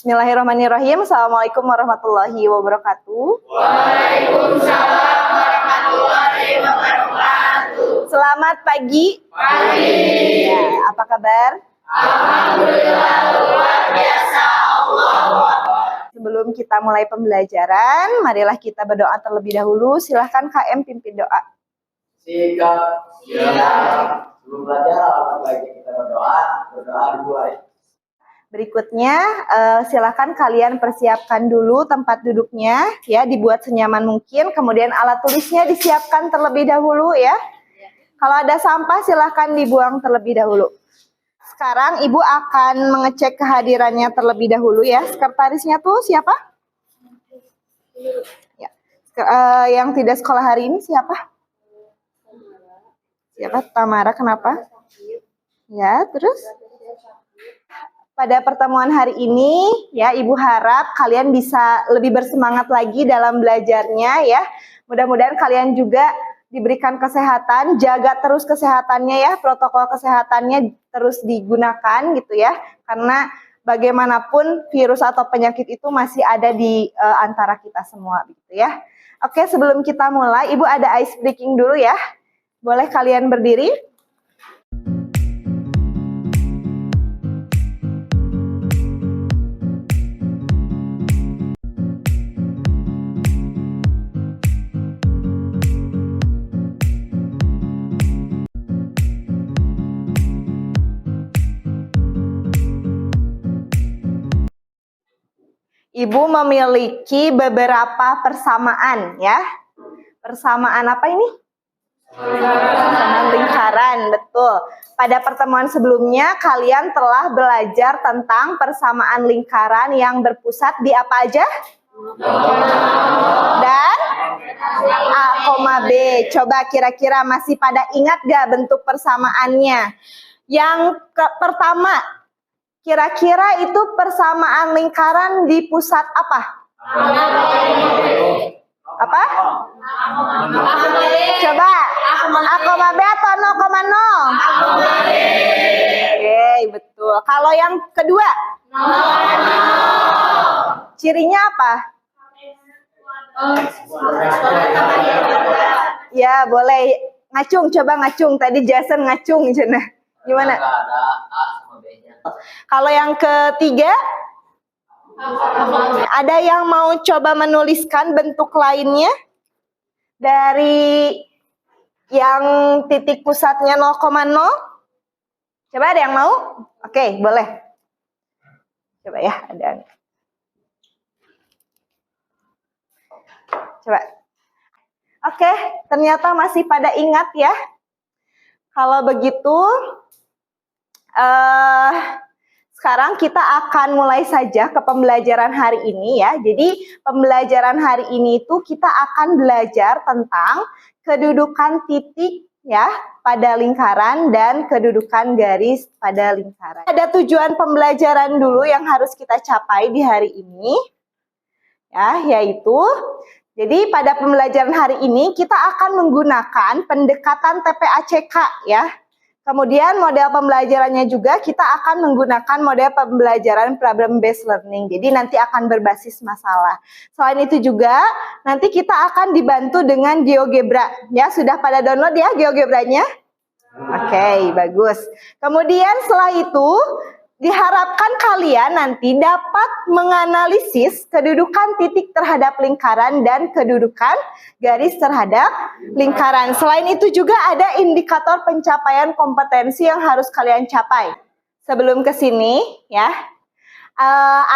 Bismillahirrahmanirrahim. Assalamualaikum warahmatullahi wabarakatuh. Waalaikumsalam warahmatullahi wabarakatuh. Selamat pagi. Pagi. Ya, apa kabar? Alhamdulillah luar biasa. Allahu Akbar. Sebelum kita mulai pembelajaran, marilah kita berdoa terlebih dahulu. Silahkan KM pimpin doa. Siap. Sebelum belajar, alangkah baiknya kita berdoa dimulai. Berikutnya, silakan kalian persiapkan dulu tempat duduknya, ya, dibuat senyaman mungkin. Kemudian alat tulisnya disiapkan terlebih dahulu, ya. Kalau ada sampah, silakan dibuang terlebih dahulu. Sekarang Ibu akan mengecek kehadirannya terlebih dahulu, ya. Sekretarisnya tuh siapa? Ya. Yang tidak sekolah hari ini siapa? Siapa? Tamara. Kenapa? Ya, terus? Pada pertemuan hari ini, ya, Ibu harap kalian bisa lebih bersemangat lagi dalam belajarnya, ya. Mudah-mudahan kalian juga diberikan kesehatan, jaga terus kesehatannya, ya, protokol kesehatannya terus digunakan, gitu ya. Karena bagaimanapun virus atau penyakit itu masih ada di antara kita semua, gitu ya. Oke, sebelum kita mulai, Ibu ada ice breaking dulu, ya. Boleh kalian berdiri? Ibu memiliki beberapa persamaan, ya. Persamaan apa ini? Persamaan lingkaran, betul. Pada pertemuan sebelumnya, kalian telah belajar tentang persamaan lingkaran yang berpusat di apa aja? Dan A, B. Coba kira-kira masih pada ingat gak bentuk persamaannya? Yang pertama, kira-kira itu persamaan lingkaran di pusat apa? Apa? Coba. A, B atau 0,0? Oke, betul. Kalau yang kedua? Cirinya apa? Ya, boleh. Ngacung, coba ngacung. Tadi Jason ngacung. Gimana? Ada A sama B-nya. Kalau yang ketiga, ada yang mau coba menuliskan bentuk lainnya dari yang titik pusatnya 0,0? Coba ada yang mau? Oke, boleh. Coba ya, ada. Coba. Oke, ternyata masih pada ingat ya. Kalau begitu, sekarang kita akan mulai saja ke pembelajaran hari ini, ya. Jadi pembelajaran hari ini itu kita akan belajar tentang kedudukan titik, ya, pada lingkaran dan kedudukan garis pada lingkaran. Ada tujuan pembelajaran dulu yang harus kita capai di hari ini, ya, yaitu jadi pada pembelajaran hari ini kita akan menggunakan pendekatan TPACK, ya. Kemudian model pembelajarannya juga kita akan menggunakan model pembelajaran problem based learning. Jadi nanti akan berbasis masalah. Selain itu juga nanti kita akan dibantu dengan GeoGebra. Ya, sudah pada download ya GeoGebranya? Oke, bagus. Kemudian setelah itu diharapkan kalian nanti dapat menganalisis kedudukan titik terhadap lingkaran dan kedudukan garis terhadap lingkaran. Selain itu juga ada indikator pencapaian kompetensi yang harus kalian capai. Sebelum ke sini, ya,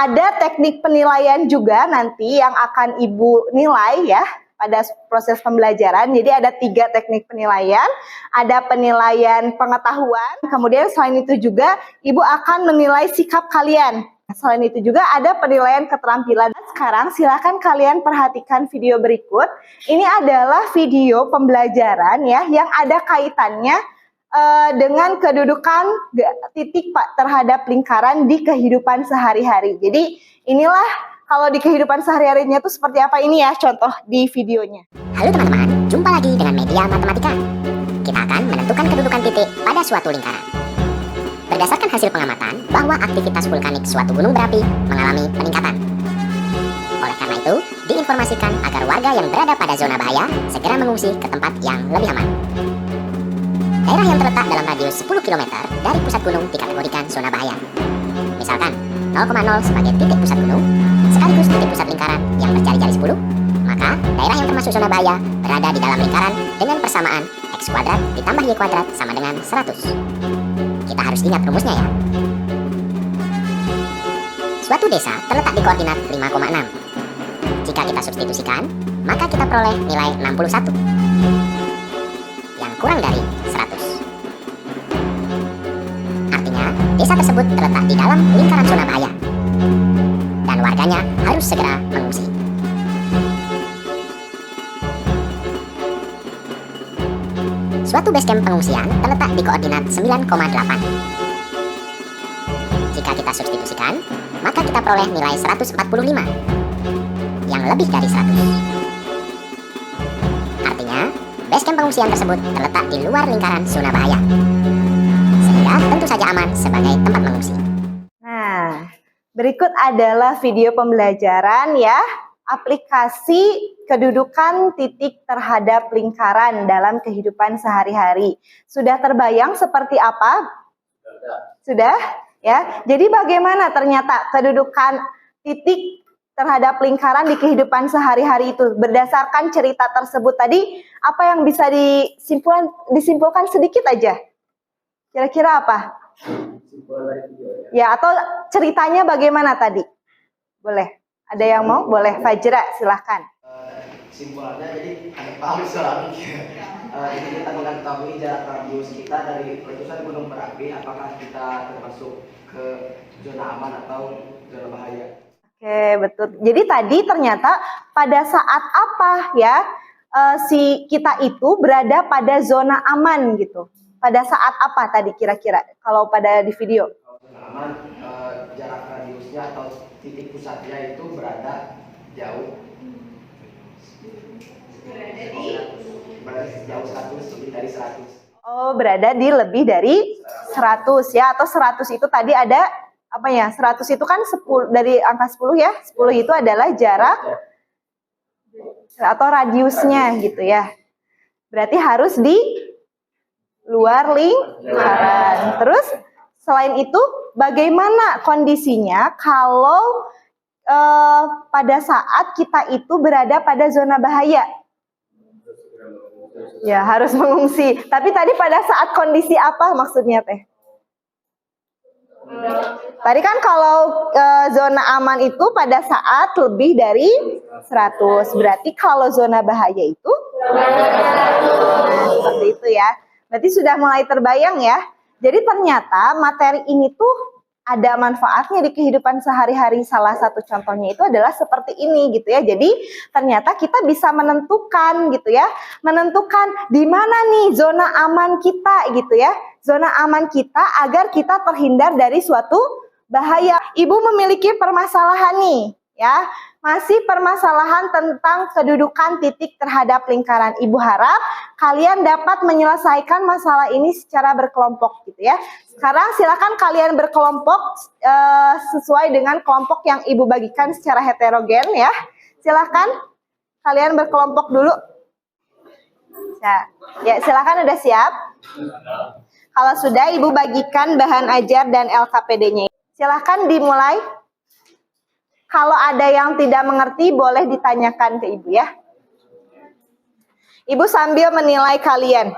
ada teknik penilaian juga nanti yang akan Ibu nilai, ya, pada proses pembelajaran. Jadi ada 3 teknik penilaian, ada penilaian pengetahuan, kemudian selain itu juga Ibu akan menilai sikap kalian. Selain itu juga ada penilaian keterampilan. Sekarang silakan kalian perhatikan video berikut. Ini adalah video pembelajaran, ya, yang ada kaitannya dengan kedudukan titik terhadap lingkaran di kehidupan sehari-hari. Jadi inilah kalau di kehidupan sehari-harinya itu seperti apa, ini ya contoh di videonya. Halo teman-teman, jumpa lagi dengan media matematika. Kita akan menentukan kedudukan titik pada suatu lingkaran. Berdasarkan hasil pengamatan bahwa aktivitas vulkanik suatu gunung berapi mengalami peningkatan. Oleh karena itu, diinformasikan agar warga yang berada pada zona bahaya segera mengungsi ke tempat yang lebih aman. Daerah yang terletak dalam radius 10 km dari pusat gunung dikategorikan zona bahaya. Misalkan 0,0 sebagai titik pusat gunung, sekaligus titik pusat lingkaran yang berjari-jari 10, maka daerah yang termasuk zona bahaya berada di dalam lingkaran dengan persamaan X kuadrat ditambah Y kuadrat sama dengan 100. Kita harus ingat rumusnya ya. Suatu desa terletak di koordinat 5,6. Jika kita substitusikan, maka kita peroleh nilai 61 yang kurang dari 100. Artinya, desa tersebut terletak di dalam lingkaran zona bahaya dan warganya harus segera mengungsi. Suatu basecamp pengungsian terletak di koordinat 9,8. Jika kita substitusikan, maka kita peroleh nilai 145 yang lebih dari 100. Artinya, basecamp pengungsian tersebut terletak di luar lingkaran zona bahaya, sehingga tentu saja aman sebagai tempat mengungsi. Nah, berikut adalah video pembelajaran ya, aplikasi kedudukan titik terhadap lingkaran dalam kehidupan sehari-hari. Sudah terbayang seperti apa? Sudah? Ya. Jadi bagaimana ternyata kedudukan titik terhadap lingkaran di kehidupan sehari-hari itu? Berdasarkan cerita tersebut tadi, apa yang bisa disimpulkan sedikit aja? Kira-kira apa? Ya, atau ceritanya bagaimana tadi? Boleh. Ada yang mau? Boleh. Fajra, silahkan. Simpulannya jadi ada paham soal jadi kita mengetahui jarak radius kita dari letusan gunung berapi, apakah kita termasuk ke zona aman atau zona bahaya. Oke, betul. Jadi tadi ternyata pada saat apa ya si kita itu berada pada zona aman gitu. Pada saat apa tadi kira-kira kalau pada di video? Zona aman jarak radiusnya atau titik pusatnya itu berada jauh. Berada jauh 100, lebih dari 100. Oh, berada di lebih dari 100 ya, atau 100 itu tadi ada apa ya? 100 itu kan 10 dari angka 10 ya. 10 itu adalah jarak atau radiusnya gitu ya. Berarti harus di luar lingkaran. Terus selain itu bagaimana kondisinya kalau pada saat kita itu berada pada zona bahaya? Ya, harus mengungsi. Tapi tadi pada saat kondisi apa maksudnya teh? Tadi kan kalau zona aman itu pada saat lebih dari 100. Berarti kalau zona bahaya itu? Nah, seperti itu ya. Berarti sudah mulai terbayang ya. Jadi ternyata materi ini tuh ada manfaatnya di kehidupan sehari-hari. Salah satu contohnya itu adalah seperti ini gitu ya. Jadi ternyata kita bisa menentukan gitu ya. Menentukan di mana nih zona aman kita gitu ya. Zona aman kita agar kita terhindar dari suatu bahaya. Ibu memiliki permasalahan nih ya. Masih permasalahan tentang kedudukan titik terhadap lingkaran. Ibu harap kalian dapat menyelesaikan masalah ini secara berkelompok gitu ya. Sekarang silakan kalian berkelompok sesuai dengan kelompok yang ibu bagikan secara heterogen ya. Silakan kalian berkelompok dulu. Ya, silakan udah siap. Kalau sudah ibu bagikan bahan ajar dan LKPD-nya. Silakan dimulai. Kalau ada yang tidak mengerti boleh ditanyakan ke ibu ya. Ibu sambil menilai kalian.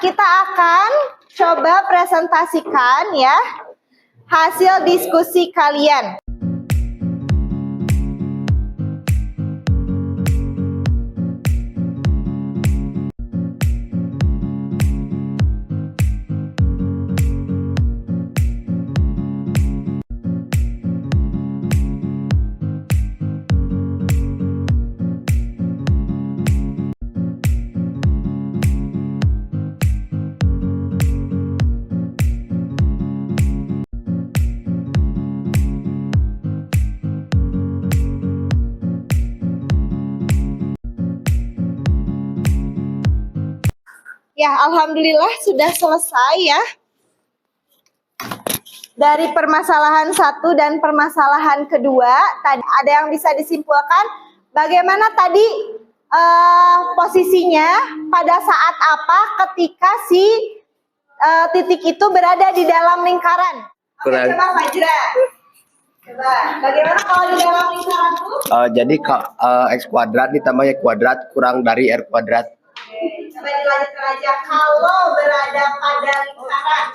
kita akan coba presentasikan ya hasil diskusi kalian. Ya, alhamdulillah sudah selesai ya. Dari permasalahan satu dan permasalahan kedua, tadi ada yang bisa disimpulkan bagaimana tadi posisinya pada saat apa ketika si titik itu berada di dalam lingkaran. Oke, coba Fajra. Coba, bagaimana kalau di dalam lingkaran itu? Jadi X kuadrat ditambah Y kuadrat kurang dari R kuadrat. Coba dilanjutkan aja. Kalau berada pada lingkaran.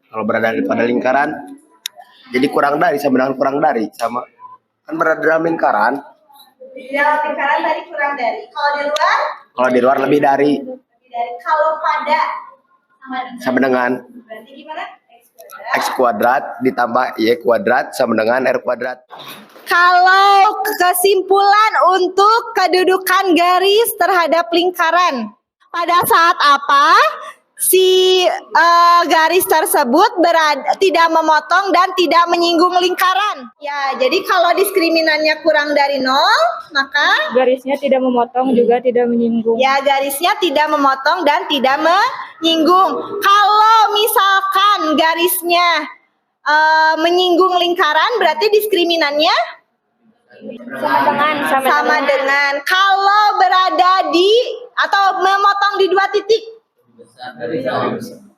Kalau berada pada lingkaran, jadi kurang dari sama dengan kurang dari sama. Kan berada dalam lingkaran. Di dalam lingkaran tadi kurang dari. Kalau di luar? Kalau di luar lebih dari. Lebih dari. Kalau pada Sama dengan berarti gimana? X kuadrat ditambah Y kuadrat sama dengan R kuadrat. Kalau kesimpulan untuk kedudukan garis terhadap lingkaran, pada saat apa si garis tersebut tidak memotong dan tidak menyinggung lingkaran? Ya, jadi kalau diskriminannya kurang dari 0, maka garisnya tidak memotong juga tidak menyinggung. ya garisnya tidak memotong dan tidak menyinggung. Kalau misalkan garisnya menyinggung lingkaran, berarti diskriminannya sama dengan kalau berada di atau memotong di 2 titik.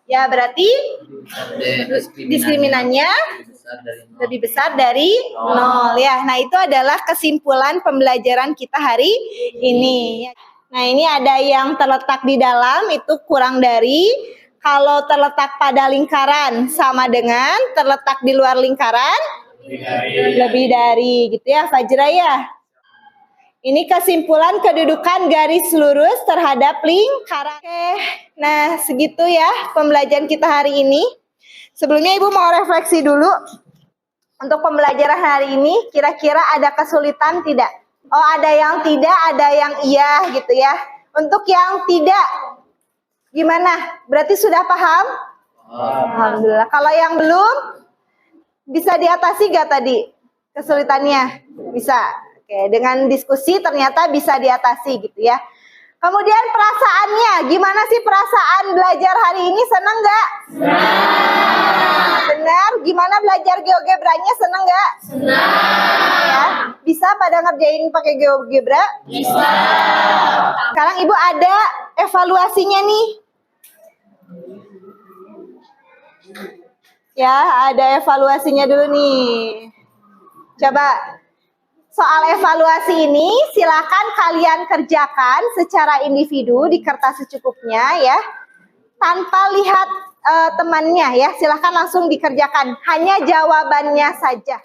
Ya, berarti diskriminannya lebih besar dari 0 ya. Nah, itu adalah kesimpulan pembelajaran kita hari ini. Nah, ini ada yang terletak di dalam itu kurang dari. Kalau terletak pada lingkaran sama dengan terletak di luar lingkaran lebih dari gitu ya Fajra ya. Ini kesimpulan kedudukan garis lurus terhadap lingkaran. Oke, nah segitu ya pembelajaran kita hari ini. Sebelumnya Ibu mau refleksi dulu. Untuk pembelajaran hari ini kira-kira ada kesulitan tidak? Oh, ada yang tidak, ada yang iya gitu ya. Untuk yang tidak gimana? Berarti sudah paham? Alhamdulillah. Kalau yang belum bisa diatasi gak tadi kesulitannya? Bisa. Oke, dengan diskusi ternyata bisa diatasi gitu ya. Kemudian perasaannya, gimana sih perasaan belajar hari ini? Senang gak? Senang. Benar? Gimana belajar GeoGebranya? Senang gak? Senang. Ya, bisa pada ngerjain pakai GeoGebra? Bisa. Sekarang Ibu ada evaluasinya nih. Ya, ada evaluasinya dulu nih. Coba soal evaluasi ini silakan kalian kerjakan secara individu di kertas secukupnya ya. Tanpa lihat temannya ya, silakan langsung dikerjakan. Hanya jawabannya saja.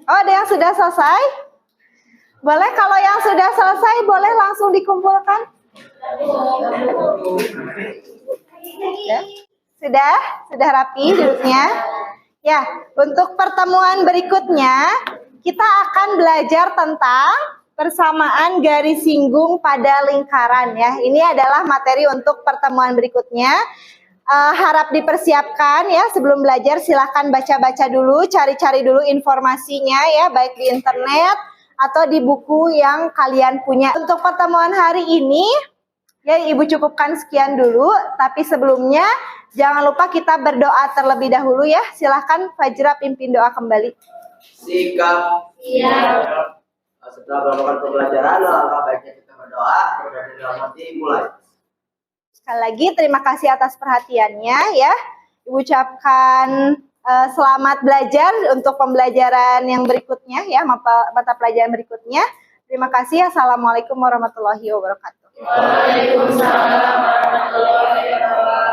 Oh, ada yang sudah selesai? Boleh kalau yang sudah selesai boleh langsung dikumpulkan. Ya. Sudah rapi duduknya. Ya, untuk pertemuan berikutnya kita akan belajar tentang persamaan garis singgung pada lingkaran ya. Ini adalah materi untuk pertemuan berikutnya. Harap dipersiapkan ya sebelum belajar. Silahkan baca-baca dulu, cari-cari dulu informasinya ya, baik di internet atau di buku yang kalian punya. Untuk pertemuan hari ini ya Ibu cukupkan sekian dulu, tapi sebelumnya jangan lupa kita berdoa terlebih dahulu ya. Silahkan Fajra pimpin doa kembali. Sikap. Iya. Setelah melakukan pembelajaran, langkah baiknya kita berdoa. Berdoa dalam hati mulai. Sekali lagi terima kasih atas perhatiannya ya. Ibu ucapkan selamat belajar untuk pembelajaran yang berikutnya ya, mata pelajaran berikutnya. Terima kasih. Assalamualaikum warahmatullahi wabarakatuh. Waalaikumsalam warahmatullahi wabarakatuh.